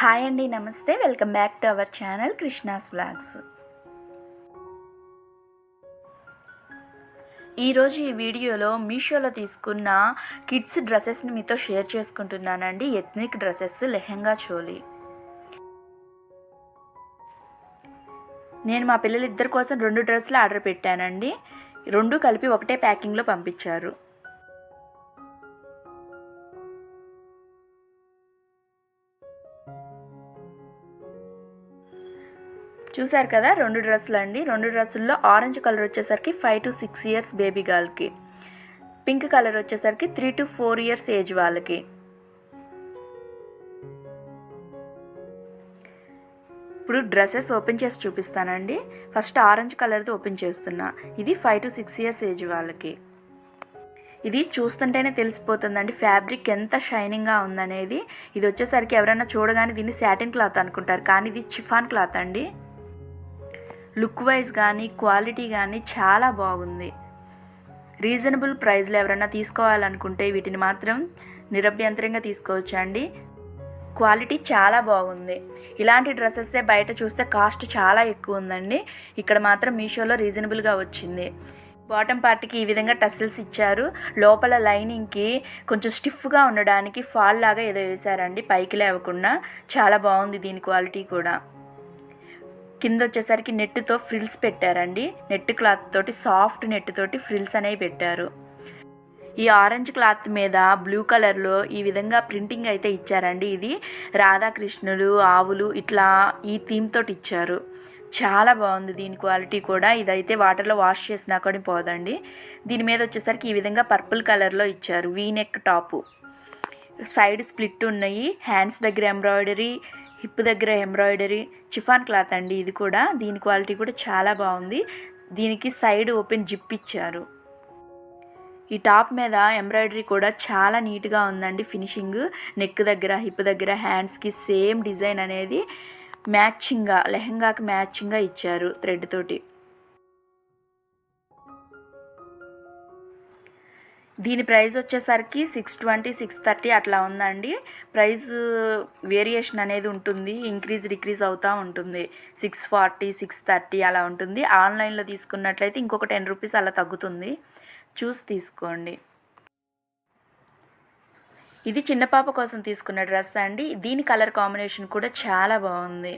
Hi అండి, నమస్తే. Welcome back to our channel Krishna's vlogs. ఈరోజు ఈ వీడియోలో మీషోలో తీసుకున్న కిడ్స్ డ్రెస్సెస్ని మీతో షేర్ చేసుకుంటున్నానండి. Ethnic dresses, lehenga choli. నేను మా పిల్లలిద్దరి కోసం 2 డ్రెస్సులు ఆర్డర్ పెట్టానండి. 2 కలిపి ఒకటే ప్యాకింగ్లో పంపించారు. చూసారు కదా, 2 డ్రెస్సులు అండి. 2 డ్రెస్సుల్లో ఆరెంజ్ కలర్ వచ్చేసరికి 5 to 6 years బేబీ గర్ల్కి, పింక్ కలర్ వచ్చేసరికి 3 to 4 years ఏజ్ వాళ్ళకి. ఇప్పుడు డ్రెస్సెస్ ఓపెన్ చేసి చూపిస్తానండి. ఫస్ట్ ఆరెంజ్ కలర్ది ఓపెన్ చేస్తున్నా. ఇది 5 to 6 years ఏజ్ వాళ్ళకి. ఇది చూస్తుంటేనే తెలిసిపోతుందండి ఫ్యాబ్రిక్ ఎంత షైనింగ్గా ఉందనేది. ఇది వచ్చేసరికి ఎవరైనా చూడగానే దీన్ని సాటిన్ క్లాత్ అనుకుంటారు, కానీ ఇది చిఫాన్ క్లాత్ అండి. లుక్ వైజ్ కానీ క్వాలిటీ కానీ చాలా బాగుంది. రీజనబుల్ ప్రైస్లో ఎవరైనా తీసుకోవాలనుకుంటే వీటిని మాత్రం నిరభ్యంతరంగా తీసుకోవచ్చు అండి. క్వాలిటీ చాలా బాగుంది. ఇలాంటి డ్రెస్సెస్సే బయట చూస్తే కాస్ట్ చాలా ఎక్కువ ఉందండి. ఇక్కడ మాత్రం మీషోలో రీజనబుల్గా వచ్చింది. బాటమ్ పార్ట్కి ఈ విధంగా టస్సెల్స్ ఇచ్చారు. లోపల లైనింగ్కి కొంచెం స్టిఫ్గా ఉండడానికి ఫాల్ లాగా ఏదో వేసారండి, పైకి లేవకుండా. చాలా బాగుంది దీని క్వాలిటీ కూడా. కింద వచ్చేసరికి నెట్తో ఫ్రిల్స్ పెట్టారండి. నెట్ క్లాత్ తోటి, సాఫ్ట్ నెట్ తోటి ఫ్రిల్స్ అనేవి పెట్టారు. ఈ ఆరెంజ్ క్లాత్ మీద బ్లూ కలర్లో ఈ విధంగా ప్రింటింగ్ అయితే ఇచ్చారండి. ఇది రాధాకృష్ణులు, ఆవులు ఇట్లా ఈ థీమ్ తోటి ఇచ్చారు. చాలా బాగుంది దీని క్వాలిటీ కూడా. ఇదైతే వాటర్లో వాష్ చేసినా కూడా పోదండి. దీని మీద వచ్చేసరికి ఈ విధంగా పర్పుల్ కలర్లో ఇచ్చారు. V neck top, side split ఉన్నాయి. హ్యాండ్స్ దగ్గర ఎంబ్రాయిడరీ, హిప్ దగ్గర ఎంబ్రాయిడరీ. చిఫాన్ క్లాత్ అండి ఇది కూడా. దీని క్వాలిటీ కూడా చాలా బాగుంది. దీనికి సైడ్ ఓపెన్ జిప్ ఇచ్చారు. ఈ టాప్ మీద ఎంబ్రాయిడరీ కూడా చాలా నీట్గా ఉందండి. ఫినిషింగ్ నెక్ దగ్గర, హిప్ దగ్గర, హ్యాండ్స్కి సేమ్ డిజైన్ అనేది మ్యాచింగ్గా, లెహెంగాకి మ్యాచింగ్గా ఇచ్చారు థ్రెడ్ తోటి. దీని ప్రైస్ వచ్చేసరికి 620, 630 అట్లా ఉందండి. ప్రైస్ వేరియేషన్ అనేది ఉంటుంది, ఇంక్రీజ్ డిక్రీజ్ అవుతూ ఉంటుంది. 640, 630 అలా ఉంటుంది. ఆన్లైన్లో తీసుకున్నట్లయితే ఇంకొక 10 రూపీస్ అలా తగ్గుతుంది. చూసి తీసుకోండి. ఇది చిన్న పాప కోసం తీసుకున్న డ్రెస్ అండి. దీని కలర్ కాంబినేషన్ కూడా చాలా బాగుంది.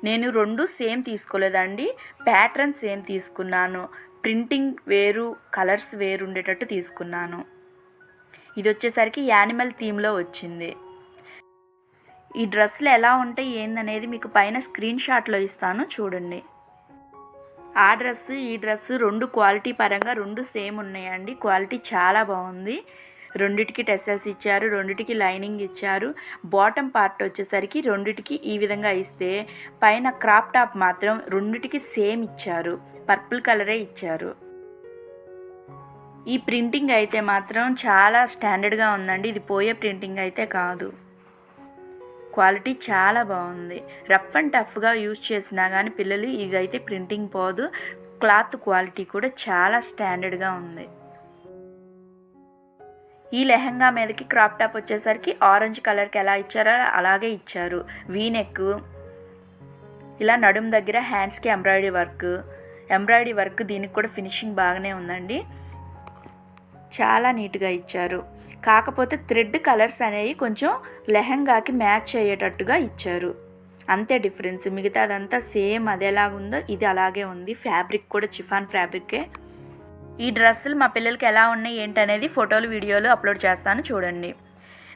నేను 2 సేమ్ తీసుకోలేదండి, ప్యాటర్న్ సేమ్ తీసుకున్నాను. ప్రింటింగ్ వేరు, కలర్స్ వేరు ఉండేటట్టు తీసుకున్నాను. ఇది వచ్చేసరికి యానిమల్ థీమ్లో వచ్చింది. ఈ డ్రెస్సులు ఎలా ఉంటాయి ఏందనేది మీకు పైన స్క్రీన్ షాట్లో ఇస్తాను, చూడండి. ఆ డ్రెస్, ఈ డ్రెస్ 2 క్వాలిటీ పరంగా 2 సేమ్ ఉన్నాయండి. క్వాలిటీ చాలా బాగుంది. రెండిటికి టెసల్స్ ఇచ్చారు, రెండిటికి లైనింగ్ ఇచ్చారు. బాటమ్ పార్ట్ వచ్చేసరికి రెండిటికి ఈ విధంగా ఇస్తే, పైన క్రాప్ టాప్ మాత్రం రెండిటికి సేమ్ ఇచ్చారు. పర్పుల్ కలరే ఇచ్చారు. ఈ ప్రింటింగ్ అయితే మాత్రం చాలా స్టాండర్డ్గా ఉందండి. ఇది పోయే ప్రింటింగ్ అయితే కాదు. క్వాలిటీ చాలా బాగుంది. రఫ్ అండ్ టఫ్గా యూజ్ చేసినా కానీ పిల్లలు ఇదైతే ప్రింటింగ్ పోదు. క్లాత్ క్వాలిటీ కూడా చాలా స్టాండర్డ్గా ఉంది. ఈ లెహంగా మీదకి క్రాప్ టాప్ వచ్చేసరికి ఆరెంజ్ కలర్కి ఎలా ఇచ్చారో అలాగే ఇచ్చారు. వీ నెక్, ఇలా నడుము దగ్గర హ్యాండ్స్కి ఎంబ్రాయిడరీ వర్క్ దీనికి కూడా ఫినిషింగ్ బాగానే ఉందండి. చాలా నీట్గా ఇచ్చారు. కాకపోతే థ్రెడ్ కలర్స్ అనేవి కొంచెం లెహంగాకి మ్యాచ్ అయ్యేటట్టుగా ఇచ్చారు, అంతే డిఫరెన్స్. మిగతాదంతా సేమ్ అదేలాగుందో ఇది అలాగే ఉంది. ఫ్యాబ్రిక్ కూడా చిఫాన్ ఫ్యాబ్రికే. ఈ డ్రెస్సులు మా పిల్లలకి ఎలా ఉన్నాయి ఏంటనేది ఫోటోలు, వీడియోలు అప్లోడ్ చేస్తాను, చూడండి.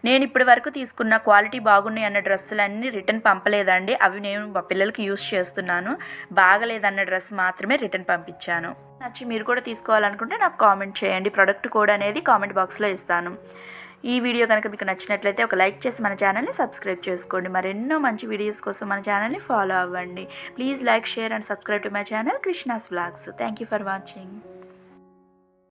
నేను ఇప్పటి వరకు తీసుకున్న క్వాలిటీ బాగున్నాయి అన్న డ్రెస్సులన్నీ రిటర్న్ పంపలేదండి. అవి నేను మా పిల్లలకి యూస్ చేస్తున్నాను. బాగలేదన్న డ్రెస్ మాత్రమే రిటర్న్ పంపించాను. నచ్చి మీరు కూడా తీసుకోవాలనుకుంటే నాకు కామెంట్ చేయండి. ప్రొడక్ట్ కోడ్ అనేది కామెంట్ బాక్స్లో ఇస్తాను. ఈ వీడియో కనుక మీకు నచ్చినట్లయితే ఒక లైక్ చేసి మన ఛానల్ని సబ్స్క్రైబ్ చేసుకోండి. మరెన్నో మంచి వీడియోస్ కోసం మన ఛానల్ని ఫాలో అవ్వండి. Please like, share and subscribe to my channel Krishna's vlogs. Thank you for watching.